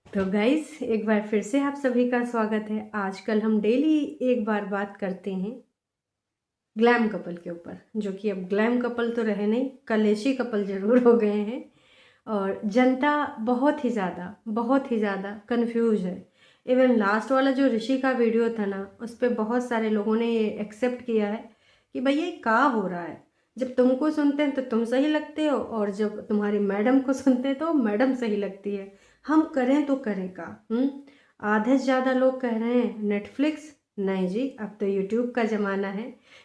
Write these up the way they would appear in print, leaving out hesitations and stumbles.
तो गाइस एक बार फिर से आप सभी का स्वागत है। आजकल हम डेली एक बार बात करते हैं ग्लैम कपल के ऊपर, जो कि अब ग्लैम कपल तो रहे नहीं, कलेशी कपल ज़रूर हो गए हैं। और जनता बहुत ही ज़्यादा कंफ्यूज है। इवन लास्ट वाला जो ऋषि का वीडियो था ना, उस पर बहुत सारे लोगों ने ये एक्सेप्ट किया है कि भैया ये क्या हो रहा है। जब तुमको सुनते हैं तो तुम सही लगते हो, और जब तुम्हारी मैडम को सुनते हैं तो मैडम सही लगती है। हम करें तो करें का। आधे से ज़्यादा लोग कह रहे हैं नेटफ्लिक्स। नहीं जी, अब तो यूट्यूब का ज़माना है,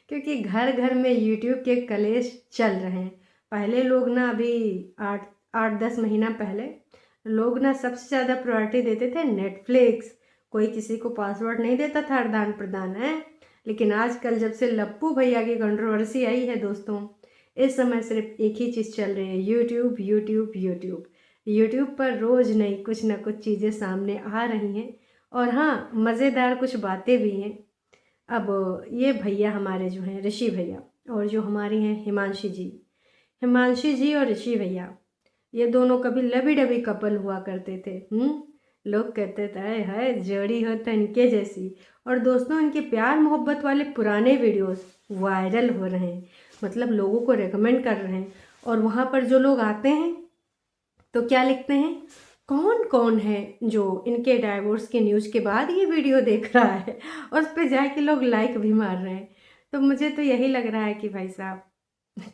क्योंकि घर घर में यूट्यूब के कलेश चल रहे हैं। पहले लोग ना, अभी 8-10 महीना पहले लोग ना सबसे ज़्यादा प्रायोरिटी देते थे नेटफ्लिक्स। कोई किसी को पासवर्ड नहीं देता था आदान प्रदान है। लेकिन आजकल जब से लप्पू भैया की कंट्रोवर्सी आई है दोस्तों, इस समय सिर्फ एक ही चीज़ चल रही है, यूट्यूब यूट्यूब यूट्यूब। यूट्यूब पर रोज़ नई कुछ ना कुछ चीज़ें सामने आ रही हैं, और हाँ, मज़ेदार कुछ बातें भी हैं। अब ये भैया हमारे जो हैं ऋषि भैया, और जो हमारी हैं हिमांशी जी और ऋषि भैया, ये दोनों कभी लवी डबी कपल हुआ करते थे। लोग कहते थे हाय हाय जोड़ी हो तो इनके जैसी। और दोस्तों, इनके प्यार मोहब्बत वाले पुराने वीडियोस वायरल हो रहे हैं, मतलब लोगों को रेकमेंड कर रहे हैं। और वहाँ पर जो लोग आते हैं तो क्या लिखते हैं, कौन कौन है जो इनके डाइवोर्स के न्यूज़ के बाद ये वीडियो देख रहा है, और उस पर जाके लोग लाइक भी मार रहे हैं। तो मुझे तो यही लग रहा है कि भाई साहब,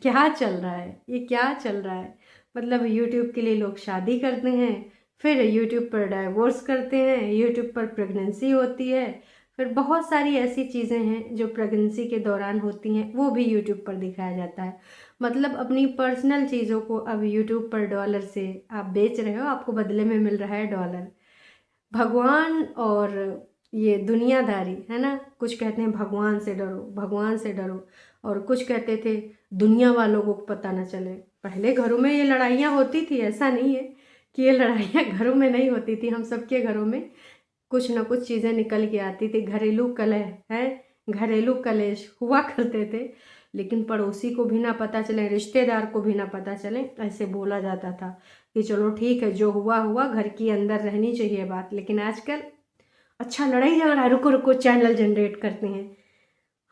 क्या चल रहा है, ये क्या चल रहा है। मतलब यूट्यूब के लिए लोग शादी करते हैं, फिर यूट्यूब पर डाइवोर्स करते हैं, यूट्यूब पर प्रेगनेंसी होती है, फिर बहुत सारी ऐसी चीज़ें हैं जो प्रेगनेंसी के दौरान होती हैं, वो भी यूट्यूब पर दिखाया जाता है। मतलब अपनी पर्सनल चीज़ों को अब यूट्यूब पर डॉलर से आप बेच रहे हो, आपको बदले में मिल रहा है डॉलर। भगवान और ये दुनियादारी है ना, कुछ कहते हैं भगवान से डरो, भगवान से डरो, और कुछ कहते थे दुनिया वालों को पता ना चले। पहले घरों में ये लड़ाइयाँ होती थी, ऐसा नहीं है कि ये लड़ाइयाँ घरों में नहीं होती थी। हम सबके घरों में कुछ ना कुछ चीज़ें निकल के आती थी, घरेलू कलह है, घरेलू कलेश हुआ करते थे। लेकिन पड़ोसी को भी ना पता चले, रिश्तेदार को भी ना पता चले, ऐसे बोला जाता था कि चलो ठीक है, जो हुआ हुआ, घर के अंदर रहनी चाहिए बात। लेकिन आजकल अच्छा लड़ाई झगड़ा, रुको रुको, चैनल जनरेट करते हैं।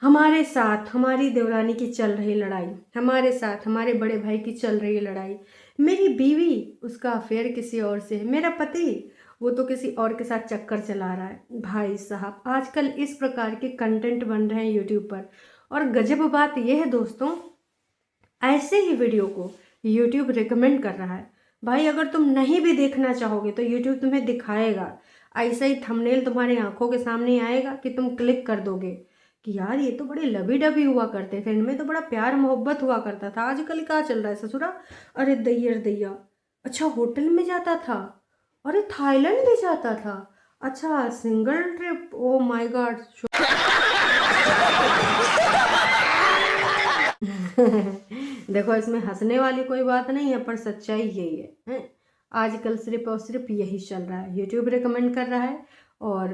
हमारे साथ हमारी देवरानी की चल रही लड़ाई, हमारे साथ हमारे बड़े भाई की चल रही लड़ाई, मेरी बीवी उसका अफेयर किसी और से है, मेरा पति वो तो किसी और के साथ चक्कर चला रहा है। भाई साहब, आजकल इस प्रकार के कंटेंट बन रहे हैं यूट्यूब पर। और गजब बात यह है दोस्तों, ऐसे ही वीडियो को यूट्यूब रिकमेंड कर रहा है। भाई अगर तुम नहीं भी देखना चाहोगे तो यूट्यूब तुम्हें दिखाएगा, ऐसा ही थंबनेल तुम्हारी आंखों के सामने आएगा कि तुम क्लिक कर दोगे कि यार ये तो बड़े लवी डबी हुआ करते थे, इनमें तो बड़ा प्यार मोहब्बत हुआ करता था। आजकल क्या चल रहा है ससुरा, अरे दैयर दैया, अच्छा होटल में जाता था, अरे थाईलैंड भी जाता था, अच्छा single trip, oh my God. देखो, इसमें हंसने वाली कोई बात नहीं है, पर सच्चाई यही है, हैं? आजकल सिर्फ और सिर्फ यही चल रहा है, यूट्यूब रिकमेंड कर रहा है। और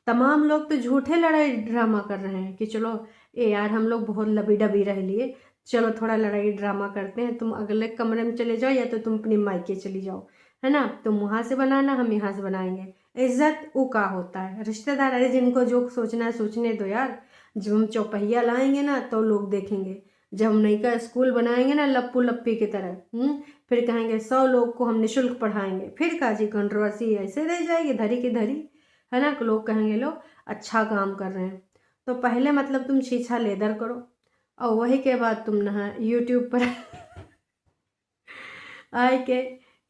तमाम लोग तो झूठे लड़ाई ड्रामा कर रहे हैं कि चलो ए यार, हम लोग बहुत लबी डबी रह लिए, चलो थोड़ा लड़ाई ड्रामा करते हैं, तुम अगले कमरे में चले जाओ या तो तुम अपनी मायके चली जाओ, है ना, तुम वहाँ से बनाना, हम यहाँ से बनाएंगे। इज्जत वो का होता है, रिश्तेदार, अरे जिनको जो सोचना है सोचने दो यार। जब हम चौपहिया लाएंगे ना तो लोग देखेंगे, जब हम नई का स्कूल बनाएंगे ना लप्पू लप्पी की तरह, फिर कहेंगे 100 लोग को हम निःशुल्क पढ़ाएंगे, फिर काजी कंट्रोवर्सी ऐसे रह जाएगी धरी की धरी, है ना। लोग कहेंगे लो अच्छा काम कर रहे हैं। तो पहले मतलब तुम छीछा लेदर करो, और वही के बाद तुम ना यूट्यूब पर आए के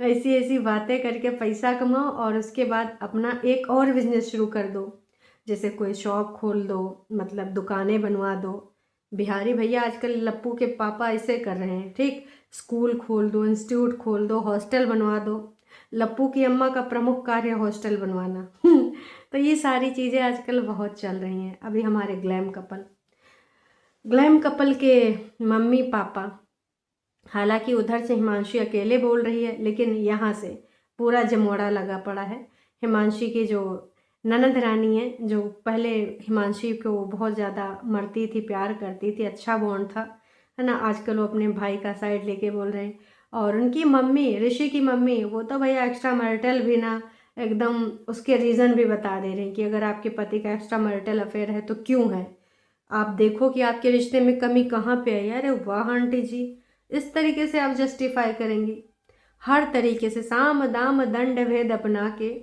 ऐसी ऐसी बातें करके पैसा कमाओ, और उसके बाद अपना एक और बिजनेस शुरू कर दो। जैसे कोई शॉप खोल दो, मतलब दुकानें बनवा दो। बिहारी भैया आजकल लप्पू के पापा ऐसे कर रहे हैं, ठीक, स्कूल खोल दो, इंस्टीट्यूट खोल दो, हॉस्टल बनवा दो। लप्पू की अम्मा का प्रमुख कार्य हॉस्टल बनवाना। तो ये सारी चीज़ें आजकल बहुत चल रही हैं। अभी हमारे ग्लैम कपल के मम्मी पापा, हालांकि उधर से हिमांशी अकेले बोल रही है, लेकिन यहाँ से पूरा जमोड़ा लगा पड़ा है। हिमांशी की जो ननद रानी है, जो पहले हिमांशी को बहुत ज़्यादा मरती थी, प्यार करती थी, अच्छा बॉन्ड था, है ना, आजकल वो अपने भाई का साइड लेके बोल रहे हैं। और उनकी मम्मी, ऋषि की मम्मी, वो तो भैया एक्स्ट्रा मैरिटल भी ना, एकदम उसके रीज़न भी बता दे रहे हैं कि अगर आपके पति का एक्स्ट्रा मैरिटल अफेयर है तो क्यों है, आप देखो कि आपके रिश्ते में कमी कहाँ पे आई। अरे वाह आंटी जी, इस तरीके से आप जस्टिफाई करेंगी। हर तरीके से साम दाम दंड भेद अपना के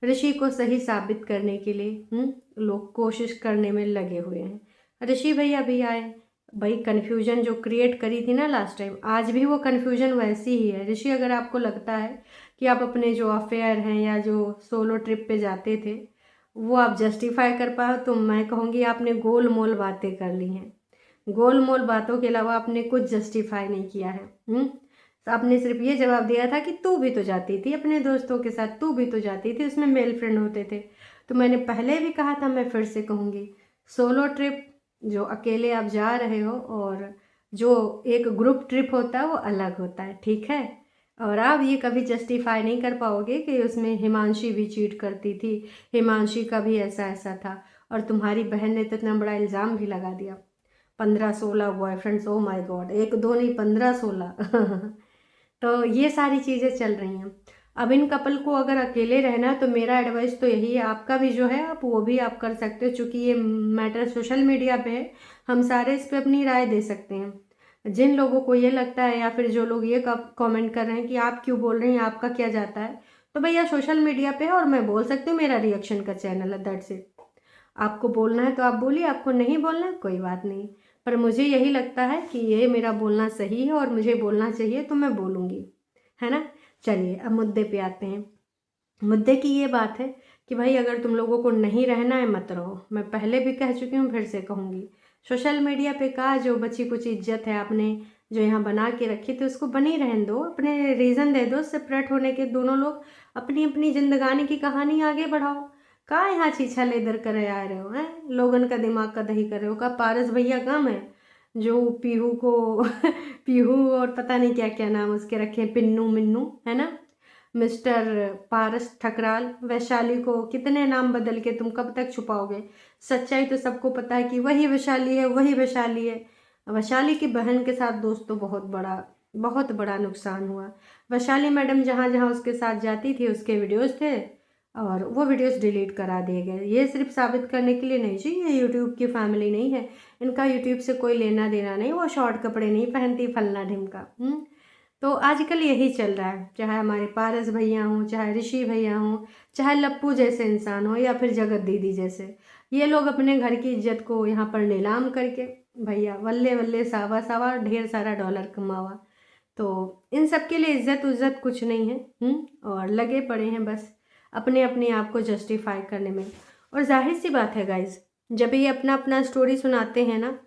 ऋषि को सही साबित करने के लिए लोग कोशिश करने में लगे हुए हैं। ऋषि भैया भी आए भाई, कन्फ्यूजन जो क्रिएट करी थी ना लास्ट टाइम, आज भी वो कन्फ्यूजन वैसी ही है। ऋषि, अगर आपको लगता है कि आप अपने जो अफेयर हैं या जो सोलो ट्रिप पे जाते थे वो आप जस्टिफाई कर पाओ, तो मैं कहूँगी आपने गोल मोल बातें कर ली हैं। गोल मोल बातों के अलावा आपने कुछ जस्टिफाई नहीं किया है। तो आपने सिर्फ ये जवाब दिया था कि तू भी तो जाती थी अपने दोस्तों के साथ, तू भी तो जाती थी, उसमें मेल फ्रेंड होते थे। तो मैंने पहले भी कहा था, मैं फिर से कहूँगी, सोलो ट्रिप जो अकेले आप जा रहे हो और जो एक ग्रुप ट्रिप होता है वो अलग होता है, ठीक है। और आप ये कभी जस्टिफाई नहीं कर पाओगे कि उसमें हिमांशी भी चीट करती थी, हिमांशी का भी ऐसा ऐसा था, और तुम्हारी बहन ने तो इतना बड़ा इल्ज़ाम भी लगा दिया। 15-16 बॉयफ्रेंड्स, ओ माय गॉड, एक दो नहीं 15-16 तो ये सारी चीज़ें चल रही हैं। अब इन कपल को अगर अकेले रहना है तो मेरा एडवाइस तो यही है, आपका भी जो है आप वो भी आप कर सकते हो, चूँकि ये मैटर सोशल मीडिया पे है, हम सारे इस पे अपनी राय दे सकते हैं। जिन लोगों को ये लगता है या फिर जो लोग ये कमेंट कर रहे हैं कि आप क्यों बोल रहे हैं, आपका क्या जाता है, तो भैया सोशल मीडिया पे है और मैं बोल सकती हूँ, मेरा रिएक्शन का चैनल है, दैट्स इट। आपको बोलना है तो आप बोलिए, आपको नहीं बोलना है कोई बात नहीं, पर मुझे यही लगता है कि ये मेरा बोलना सही है और मुझे बोलना चाहिए तो मैं बोलूँगी, है ना। चलिए अब मुद्दे पे आते हैं। मुद्दे की ये बात है कि भाई अगर तुम लोगों को नहीं रहना है मत रहो, मैं पहले भी कह चुकी हूँ, फिर से कहूँगी। सोशल मीडिया पे का जो बची कुछ इज्जत है आपने जो यहाँ बना के रखी थी उसको बनी रहने दो, अपने रीज़न दे दो सेपरेट होने के, दोनों लोग अपनी अपनी जिंदगानी की कहानी आगे बढ़ाओ। कहाँ यहाँ छीछा लेदर करे आ रहे हो, हैं लोगन का दिमाग का दही कर रहे हो। का पारस भैया कम है जो पीहू को पीहू और पता नहीं क्या क्या नाम उसके रखे हैं, पिन्नू मिन्नू, है ना, मिस्टर पारस ठकराल। वैशाली को कितने नाम बदल के तुम कब तक छुपाओगे? सच्चाई तो सबको पता है कि वही वैशाली है, वही वैशाली है। वैशाली की बहन के साथ दोस्तों बहुत बड़ा नुकसान हुआ। वैशाली मैडम जहाँ जहाँ उसके साथ जाती थी उसके वीडियोस थे और वो वीडियोस डिलीट करा दिए गए। ये सिर्फ साबित करने के लिए नहीं जी, ये यूट्यूब की फैमिली नहीं है, इनका यूट्यूब से कोई लेना देना नहीं, वो शॉर्ट कपड़े नहीं पहनती फलना ढिमका। तो आजकल यही चल रहा है, चाहे हमारे पारस भैया हों, चाहे ऋषि भैया हों, चाहे लप्पू जैसे इंसान हो या फिर जगत दीदी जैसे, ये लोग अपने घर की इज्जत को यहाँ पर नीलाम करके भैया वल्ले वल्ले सावा सावा ढेर सारा डॉलर कमावा। तो इन सब के लिए इज्जत उज्जत कुछ नहीं है। और लगे पड़े हैं बस अपने अपने आप को जस्टिफाई करने में। और जाहिर सी बात है गाइज, जब ये अपना अपना स्टोरी सुनाते हैं ना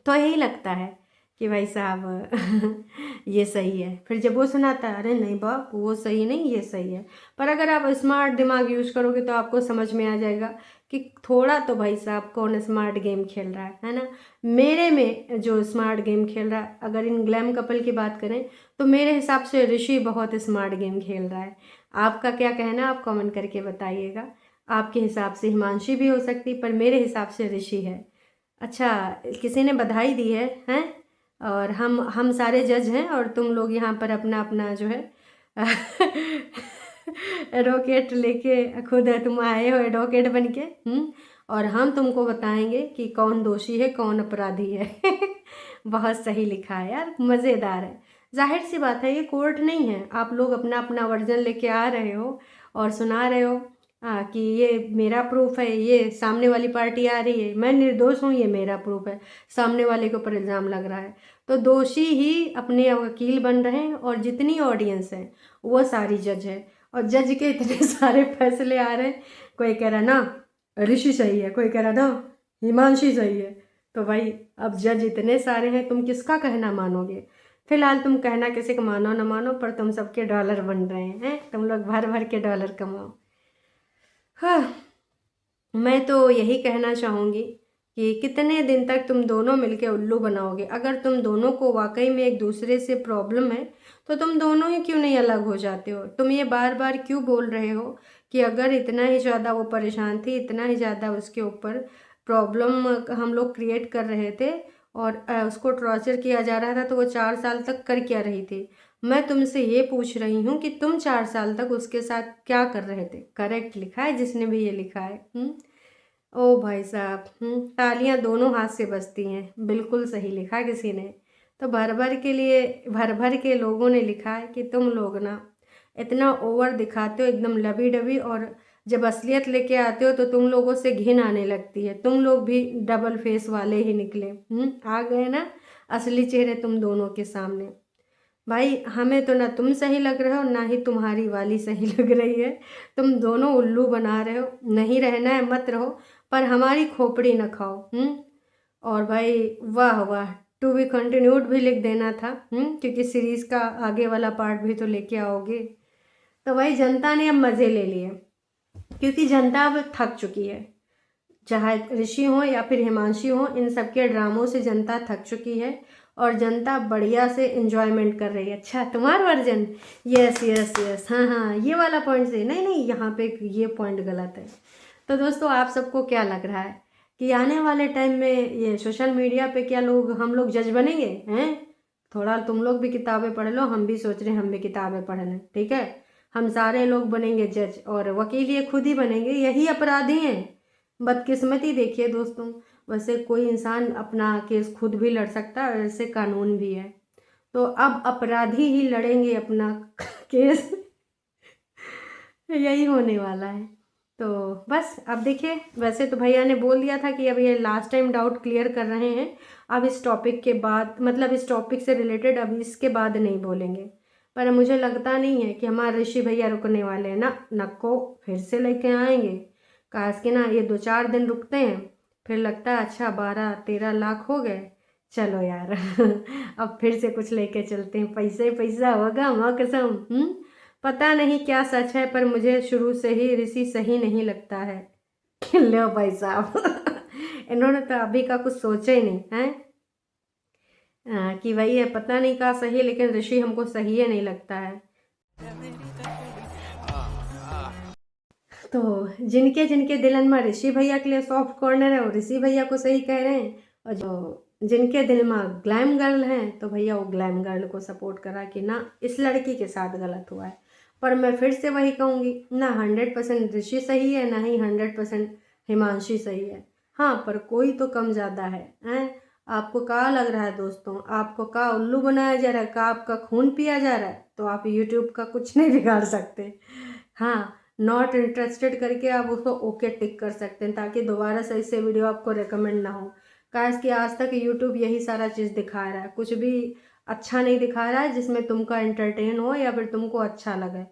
तो यही लगता है कि भाई साहब ये सही है, फिर जब वो सुनाता है अरे नहीं बाप वो सही नहीं ये सही है। पर अगर आप स्मार्ट दिमाग यूज करोगे तो आपको समझ में आ जाएगा कि थोड़ा तो भाई साहब कौन स्मार्ट गेम खेल रहा है ना। मेरे में जो स्मार्ट गेम खेल रहा है, अगर इन ग्लैम कपल की बात करें तो मेरे हिसाब से ऋषि बहुत स्मार्ट गेम खेल रहा है। आपका क्या कहना आप कमेंट करके बताइएगा। आपके हिसाब से हिमांशी भी हो सकती, पर मेरे हिसाब से ऋषि है। अच्छा, किसी ने बधाई दी है हैं, और हम सारे जज हैं और तुम लोग यहाँ पर अपना अपना जो है एडवोकेट लेके खुद तुम आए हो एडवोकेट बन के। और हम तुमको बताएंगे कि कौन दोषी है कौन अपराधी है। बहुत सही लिखा है यार, मज़ेदार है। जाहिर सी बात है ये कोर्ट नहीं है, आप लोग अपना अपना वर्जन लेके आ रहे हो और सुना रहे हो कि ये मेरा प्रूफ है, ये सामने वाली पार्टी आ रही है, मैं निर्दोष हूँ, ये मेरा प्रूफ है, सामने वाले के ऊपर इल्ज़ाम लग रहा है। तो दोषी ही अपने वकील बन रहे हैं और जितनी ऑडियंस है वो सारी जज है, और जज के इतने सारे फैसले आ रहे हैं। कोई कह रहा ना ऋषि सही है, कोई कह रहा ना हिमांशी सही है। तो भाई अब जज इतने सारे हैं, तुम किसका कहना मानोगे? फिलहाल तुम कहना किसी को मानो ना मानो, पर तुम सबके डॉलर बन रहे हैं, तुम लोग भर भर के डॉलर कमाओ। हाँ, मैं तो यही कहना चाहूँगी कि कितने दिन तक तुम दोनों मिलके उल्लू बनाओगे? अगर तुम दोनों को वाकई में एक दूसरे से प्रॉब्लम है तो तुम दोनों ही क्यों नहीं अलग हो जाते हो? तुम ये बार बार क्यों बोल रहे हो कि अगर इतना ही ज़्यादा वो परेशान थी, इतना ही ज़्यादा उसके ऊपर प्रॉब्लम हम लोग क्रिएट कर रहे थे और उसको टॉर्चर किया जा रहा था, तो वो 4 साल तक कर क्या रही थी? मैं तुमसे ये पूछ रही हूँ कि तुम 4 साल तक उसके साथ क्या कर रहे थे। करेक्ट लिखा है जिसने भी ये लिखा है। ओ भाई साहब, तालियां दोनों हाथ से बजती हैं। बिल्कुल सही लिखा किसी ने। तो भर भर के लोगों ने लिखा है कि तुम लोग ना इतना ओवर दिखाते हो, एकदम लबी डबी, और जब असलियत लेके आते हो तो तुम लोगों से घिन आने लगती है। तुम लोग भी डबल फेस वाले ही निकले। आ गए ना असली चेहरे तुम दोनों के सामने। भाई हमें तो ना तुम सही लग रहे हो, ना ही तुम्हारी वाली सही लग रही है। तुम दोनों उल्लू बना रहे हो। नहीं रहना है मत रहो, पर हमारी खोपड़ी न खाओ। और भाई वाह वाह, टू बी कंटिन्यूड भी लिख देना था। क्योंकि सीरीज़ का आगे वाला पार्ट भी तो लेके आओगे। तो भाई जनता ने अब मज़े ले लिए, क्योंकि जनता अब थक चुकी है। चाहे ऋषि हो या फिर हिमांशी हो, इन सबके ड्रामों से जनता थक चुकी है और जनता बढ़िया से एंजॉयमेंट कर रही है। अच्छा तुम्हारा वर्जन, यस यस यस, हाँ हाँ ये वाला पॉइंट से नहीं नहीं, यहाँ पे ये पॉइंट गलत है। तो दोस्तों आप सबको क्या लग रहा है कि आने वाले टाइम में ये सोशल मीडिया पे क्या हम लोग जज बनेंगे हैं? थोड़ा तुम लोग भी किताबें पढ़ लो, हम भी सोच रहे हैं हम भी किताबें पढ़ लें, ठीक है। हम सारे लोग बनेंगे जज, और वकील ये खुद ही बनेंगे, यही अपराधी हैं। बदकिस्मती देखिए दोस्तों, वैसे कोई इंसान अपना केस खुद भी लड़ सकता है, वैसे कानून भी है। तो अब अपराधी ही लड़ेंगे अपना केस। यही होने वाला है। तो बस अब देखिए, वैसे तो भैया ने बोल दिया था कि अब ये लास्ट टाइम डाउट क्लियर कर रहे हैं। अब इस टॉपिक के बाद, मतलब इस टॉपिक से रिलेटेड अब इसके बाद नहीं बोलेंगे। पर मुझे लगता नहीं है कि हमारे ऋषि भैया रुकने वाले हैं ना, नको फिर से लेके आएंगे। काश कि ना ये 2-4 दिन रुकते हैं, फिर लगता है अच्छा 12-13 लाख हो गए, चलो यार। अब फिर से कुछ लेके चलते हैं, पैसे पैसा होगा माँ कसम। पता नहीं क्या सच है, पर मुझे शुरू से ही ऋषि सही नहीं लगता है। लो भाई साहब। इन्होंने तो अभी का कुछ सोचा ही नहीं है। कि वही है, पता नहीं क्या सही, लेकिन ऋषि हमको सही ही नहीं लगता है। तो जिनके जिनके दिलन में ऋषि भैया के लिए सॉफ्ट कॉर्नर है, वो ऋषि भैया को सही कह रहे हैं, और जो जिनके दिल में ग्लैम गर्ल हैं तो भैया वो ग्लैम गर्ल को सपोर्ट करा कि ना इस लड़की के साथ गलत हुआ है। पर मैं फिर से वही कहूँगी ना, 100% ऋषि सही है, ना ही 100% हिमांशी सही है। हाँ, पर कोई तो कम ज़्यादा है। आपको क्या लग रहा है दोस्तों? आपको क्या उल्लू बनाया जा रहा है? क्या आपका खून पिया जा रहा है? तो आप यूट्यूब का कुछ नहीं बिगाड़ सकते। हाँ, नॉट इंटरेस्टेड करके आप उसको ओके टिक कर सकते हैं, ताकि दोबारा से इससे वीडियो आपको रेकमेंड ना हो। काश कि आज तक यूट्यूब यही सारा चीज़ दिखा रहा है, कुछ भी अच्छा नहीं दिखा रहा है जिसमें तुमका एंटरटेन हो या फिर तुमको अच्छा लगे।